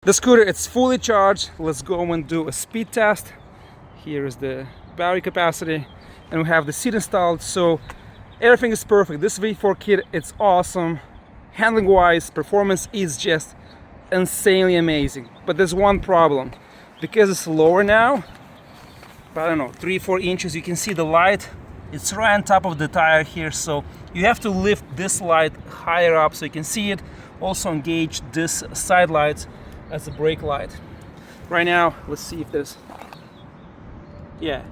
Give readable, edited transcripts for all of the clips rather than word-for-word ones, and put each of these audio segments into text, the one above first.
The scooter, it's fully charged. Let's go and do a speed test. Here is the battery capacity and we have the seat installed, so everything is perfect. This V4 kit, it's awesome. Handling wise, performance is just insanely amazing. But there's one problem. Because it's lower now, I don't know, 3-4 inches, you can see the light. It's right on top of the tire here, so you have to lift this light higher up so you can see it. Also engage this side light as a brake light. Right now, let's see if there's, yeah,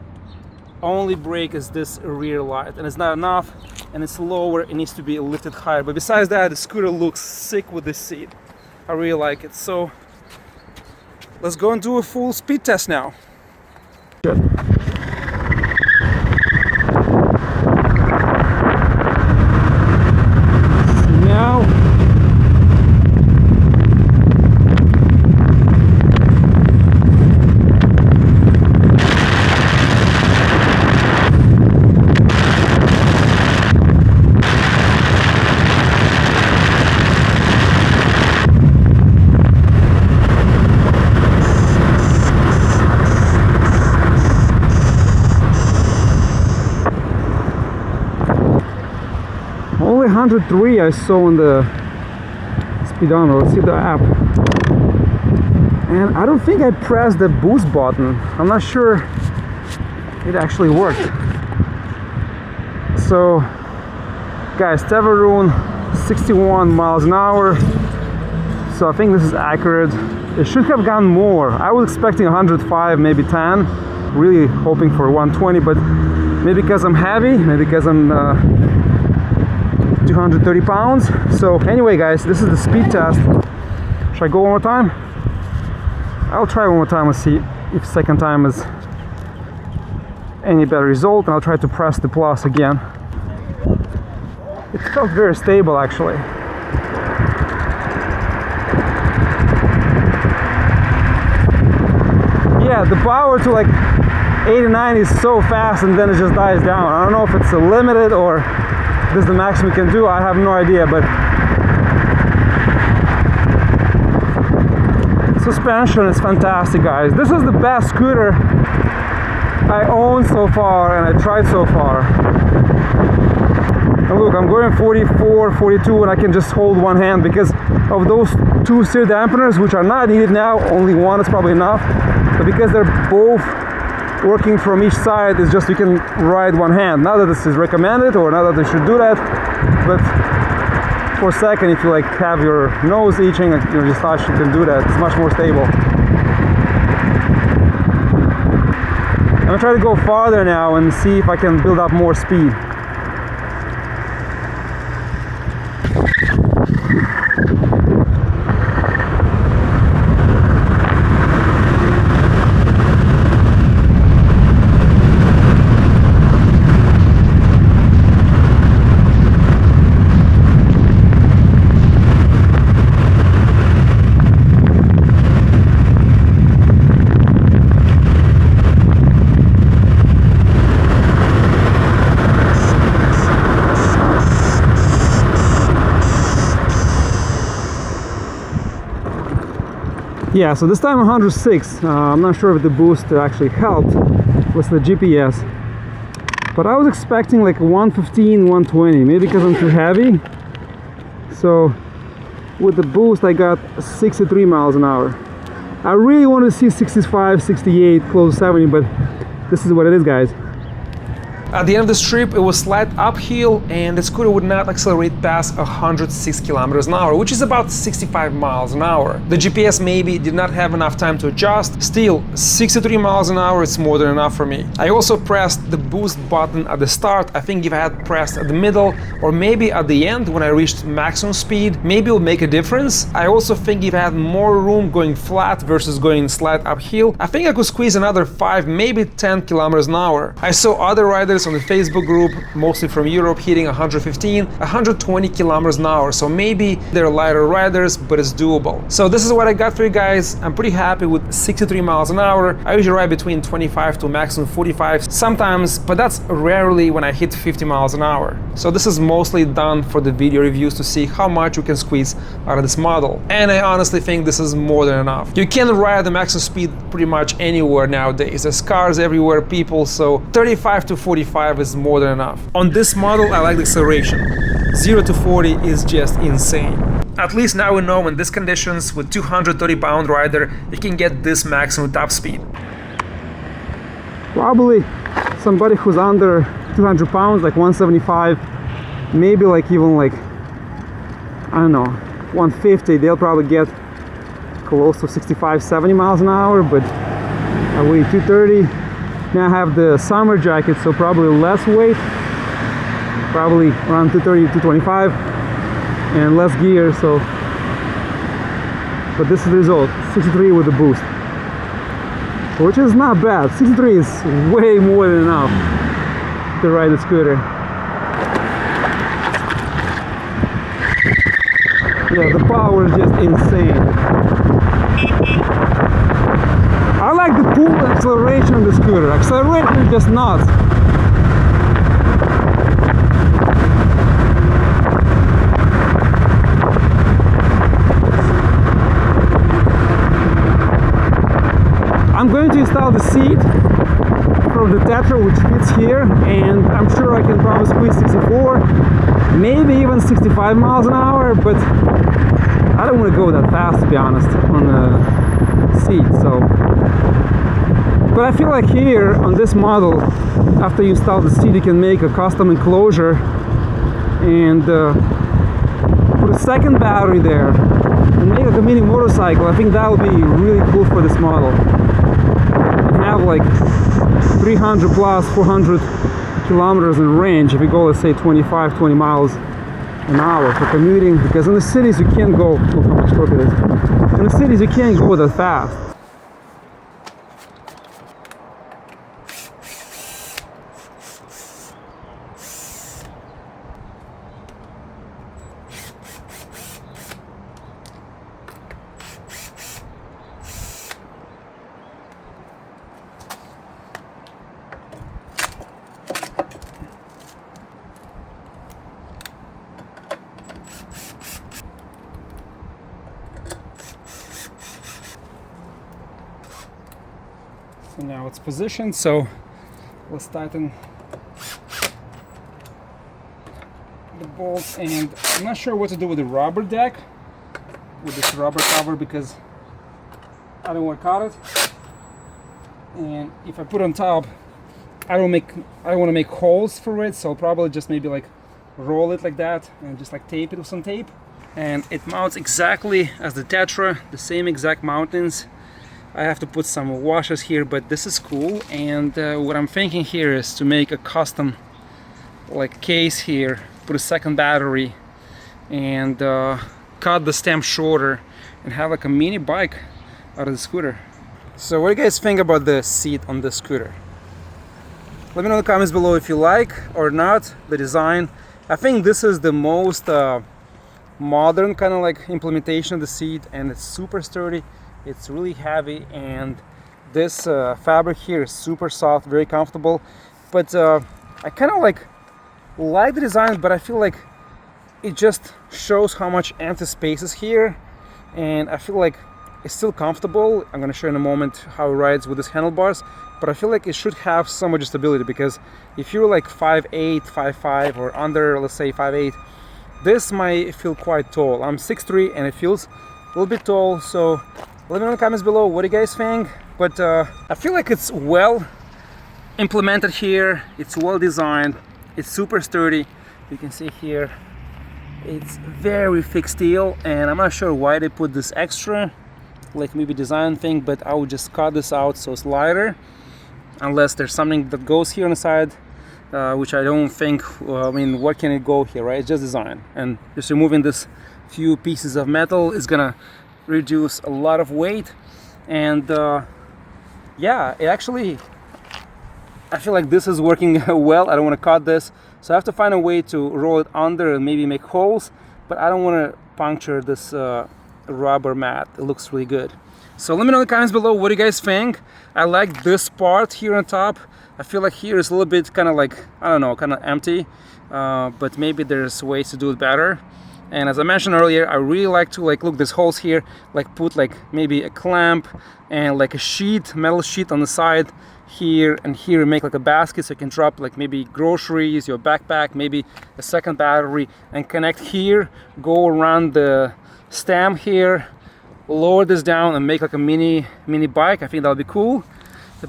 only brake is this rear light, and it's not enough, and it's lower, it needs to be lifted higher. But besides that, the scooter looks sick with this seat. I really like it. So let's go and do a full speed test now. Good. Only 103 I saw on the speedometer. Let's see the app. And I don't think I pressed the boost button. I'm not sure it actually worked. So, guys, Teverun, 61 miles an hour. So I think this is accurate. It should have gone more. I was expecting 105, maybe 10. Really hoping for 120, but maybe because I'm heavy, maybe because I'm 230 pounds. So anyway, guys, this is the speed test. Should I go one more time? I'll try one more time and see if second time is any better result, and I'll try to press the plus again. It felt very stable actually. Yeah, the power to like 89 is so fast and then it just dies down. I don't know if it's a limited or this is the maximum we can do, I have no idea, but suspension is fantastic, guys. This is the best scooter I own so far and I tried so far. And look, I'm going 44, 42 and I can just hold one hand because of those two steer dampeners, which are not needed now. Only one is probably enough, but because they're both working from each side, is just you can ride one hand. Not that this is recommended or not that you should do that, but for a second, if you like have your nose itching and you just touch, you can do that. It's much more stable. I'm gonna try to go farther now and see if I can build up more speed. Yeah, so this time 106. I'm not sure if the boost actually helped with the GPS, but I was expecting like 115, 120, maybe because I'm too heavy. So with the boost I got 63 miles an hour. I really want to see 65, 68, close to 70, but this is what it is, guys. At the end of the strip, it was slight uphill and the scooter would not accelerate past 106 kilometers an hour, which is about 65 miles an hour. The GPS maybe did not have enough time to adjust. Still, 63 miles an hour is more than enough for me. I also pressed the boost button at the start. I think if I had pressed at the middle or maybe at the end when I reached maximum speed, maybe it would make a difference. I also think if I had more room going flat versus going slight uphill, I think I could squeeze another 5, maybe 10 kilometers an hour. I saw other riders riders on the Facebook group, mostly from Europe, hitting 115, 120 kilometers an hour. So maybe they're lighter riders, but it's doable. So this is what I got for you guys. I'm pretty happy with 63 miles an hour. I usually ride between 25 to maximum 45 sometimes, but that's rarely when I hit 50 miles an hour. So this is mostly done for the video reviews to see how much we can squeeze out of this model. And I honestly think this is more than enough. You can ride the maximum speed pretty much anywhere nowadays. There's cars everywhere, people, so 35 to 45 is more than enough. On this model, I like the acceleration. 0 to 40 is just insane. At least now we know in these conditions, with 230-pound rider, you can get this maximum top speed. Probably somebody who's under 200 pounds, like 175, maybe like even like, I don't know, 150, they'll probably get close to 65, 70 miles an hour, but I weigh 230. Now I have the summer jacket, so probably less weight, probably around 230, 225, and less gear, so, but this is the result, 63 with the boost, which is not bad. 63 is way more than enough to ride the scooter. Yeah, the power is just insane. I like the pull and acceleration of the scooter. Acceleration is just nuts. I'm going to install the seat from the Tetra, which fits here, and I'm sure I can probably squeeze 64, maybe even 65 miles an hour, but I don't want to go that fast, to be honest, on the seat. So, but I feel like here on this model, after you install the seat, you can make a custom enclosure and put a second battery there and make like a mini motorcycle. I think that would be really cool for this model. Have like 300 plus 400 kilometers in range if you go, let's say 20 miles an hour for commuting, because in the cities you can't go, look how much torque it is. In the cities you can't go that fast. So now it's positioned, so let's tighten the bolts, and I'm not sure what to do with the rubber deck, with this rubber cover, because I don't want to cut it, and if I put it on top, I don't want to make holes for it, so I'll probably just maybe like roll it like that and just like tape it with some tape. And it mounts exactly as the Tetra, the same exact mountings. I have to put some washers here, but this is cool. And what I'm thinking here is to make a custom like case here, put a second battery, and cut the stem shorter and have like a mini bike out of the scooter. So what do you guys think about the seat on the scooter? Let me know in the comments below if you like or not the design. I think this is the most modern kind of like implementation of the seat, and it's super sturdy. It's really heavy, and this fabric here is super soft, very comfortable. But I kind of like the design, but I feel like it just shows how much empty space is here, and I feel like it's still comfortable. I'm gonna show you in a moment how it rides with these handlebars, but I feel like it should have some adjustability, because if you're like 5'8", 5'5", or under, let's say 5'8", this might feel quite tall. I'm 6'3", and it feels a little bit tall, so let me know in the comments below what do you guys think. But I feel like it's well implemented here, it's well designed, it's super sturdy. You can see here it's very thick steel, and I'm not sure why they put this extra, like maybe design thing, but I would just cut this out so it's lighter, unless there's something that goes here on the side, which I don't think. I mean, what can it go here, right? It's just design, and just removing this few pieces of metal is gonna reduce a lot of weight. And yeah, it actually I feel like this is working well. I don't want to cut this, so I have to find a way to roll it under and maybe make holes, but I don't want to puncture this rubber mat. It looks really good. So let me know in the comments below, what do you guys think? I like this part here on top. I feel like here is a little bit kind of like, I don't know, kind of empty, but maybe there's ways to do it better. And as I mentioned earlier, I really like to look, this holes here, like put like maybe a clamp and like a sheet, metal sheet on the side here and here, and make like a basket so you can drop like maybe groceries, your backpack, maybe a second battery, and connect here, go around the stem here, lower this down and make like a mini bike. I think that would be cool.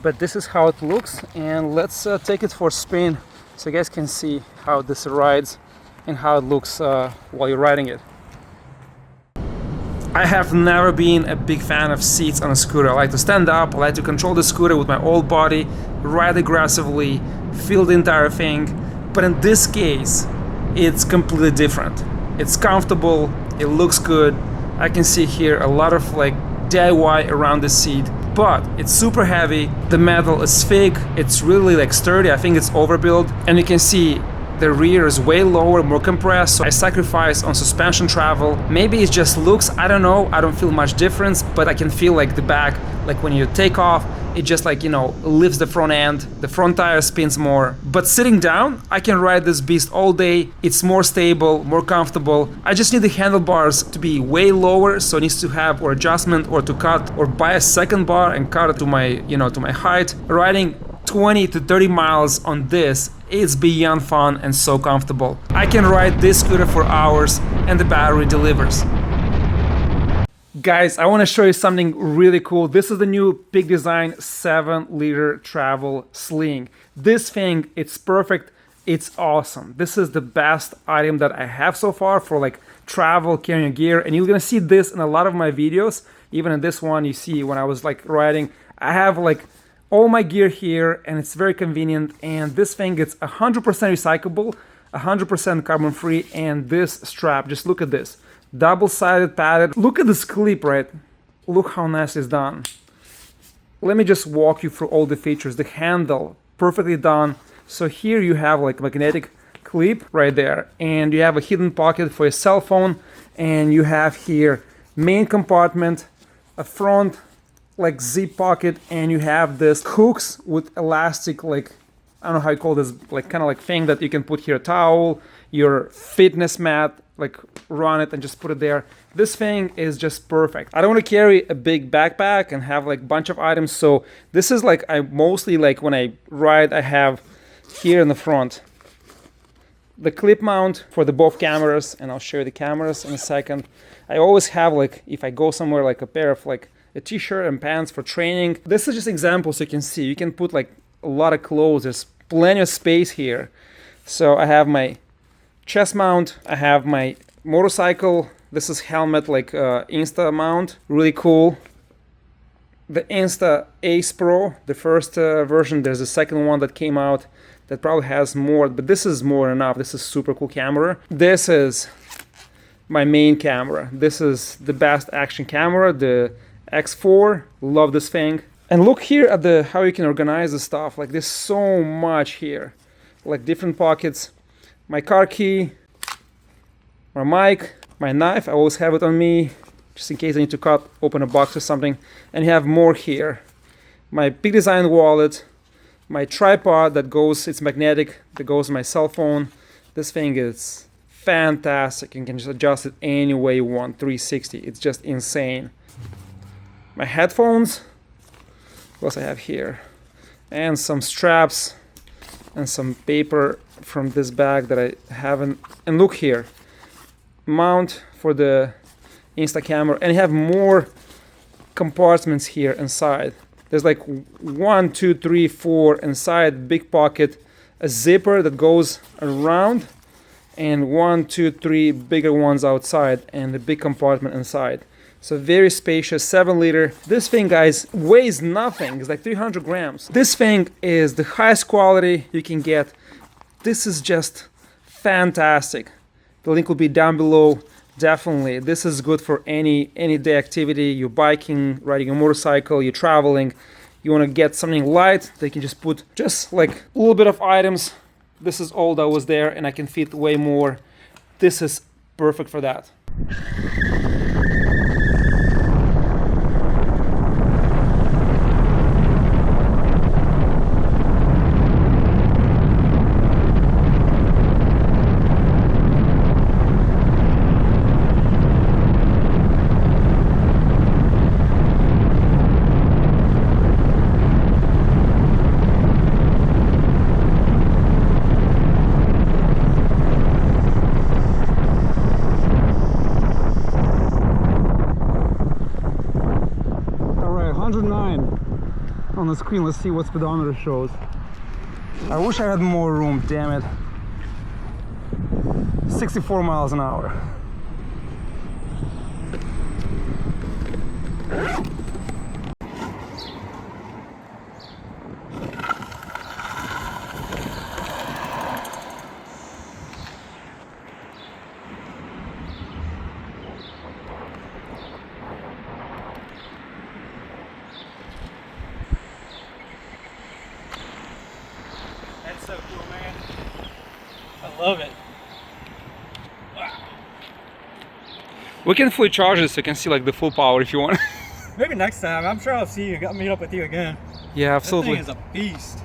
But this is how it looks, and let's take it for a spin so you guys can see how this rides and how it looks while you're riding it. I have never been a big fan of seats on a scooter. I like to stand up, I like to control the scooter with my whole body, ride aggressively, feel the entire thing. But in this case, it's completely different. It's comfortable, it looks good. I can see here a lot of like DIY around the seat, but it's super heavy. The metal is thick, it's really like sturdy. I think it's overbuilt, and you can see the rear is way lower, more compressed, so I sacrifice on suspension travel. Maybe it just looks, I don't know, I don't feel much difference, but I can feel like the back, like when you take off, it just like, you know, lifts the front end, the front tire spins more. But sitting down, I can ride this beast all day. It's more stable, more comfortable. I just need the handlebars to be way lower, so it needs to have or adjustment or to cut or buy a second bar and cut it to my, you know, to my height. Riding 20 to 30 miles on this is beyond fun and so comfortable. I can ride this scooter for hours and the battery delivers. Guys, I want to show you something really cool. This is the new Peak Design 7-liter travel sling. This thing, it's perfect. It's awesome. This is the best item that I have so far for like travel, carrying gear. And you're going to see this in a lot of my videos. Even in this one, you see when I was like riding, I have like all my gear here, and it's very convenient. And this thing, it's 100% recyclable, 100% carbon free. And this strap, just look at this. Double-sided padded. Look at this clip, right? Look how nice it's done. Let me just walk you through all the features. The handle, perfectly done. So here you have like magnetic clip right there, and you have a hidden pocket for your cell phone, and you have here main compartment, a front like zip pocket, and you have this hooks with elastic, like I don't know how you call this, like kind of like thing that you can put here a towel, your fitness mat, like run it and just put it there. This thing is just perfect. I don't want to carry a big backpack and have like a bunch of items, so this is like, I mostly like when I ride, I have here in the front the clip mount for the both cameras, and I'll show you the cameras in a second. I always have like, if I go somewhere, like a pair of like a t-shirt and pants for training. This is just examples so you can see. You can put like a lot of clothes. There's plenty of space here. So I have my chest mount, I have my motorcycle, this is helmet like Insta mount, really cool. The Insta Ace Pro, the first version, there's a second one that came out that probably has more, but this is more than enough. This is super cool camera. This is my main camera. This is the best action camera, the X4, love this thing. And look here at the how you can organize the stuff. Like there's so much here, like different pockets. My car key, my mic, my knife, I always have it on me, just in case I need to open a box or something. And you have more here. My Peak Design wallet, my tripod that goes, it's magnetic, that goes on my cell phone. This thing is fantastic. You can just adjust it any way you want, 360. It's just insane. My headphones, what else I have here? And some straps and some paper from this bag that I haven't. And look here, mount for the Insta camera, and you have more compartments here inside. There's like 1, 2, 3, 4 inside, big pocket, a zipper that goes around, and 1, 2, 3 bigger ones outside, and a big compartment inside. So very spacious, 7-liter. This thing, guys, weighs nothing. It's like 300 grams. This thing is the highest quality you can get. This is just fantastic. The link will be down below. Definitely, this is good for any day activity. You're biking, riding a motorcycle, you're traveling. you want to get something light, they can just put just like a little bit of items. This is all that was there, and I can fit way more. This is perfect for that. On the screen, let's see what speedometer shows. I wish I had more room, damn it. 64 miles an hour. That's so cool, man. I love it. Wow. We can fully charge this so you can see like the full power if you want. Maybe next time. I'm sure I'll see you. Got to meet up with you again. Yeah, absolutely. That thing is a beast.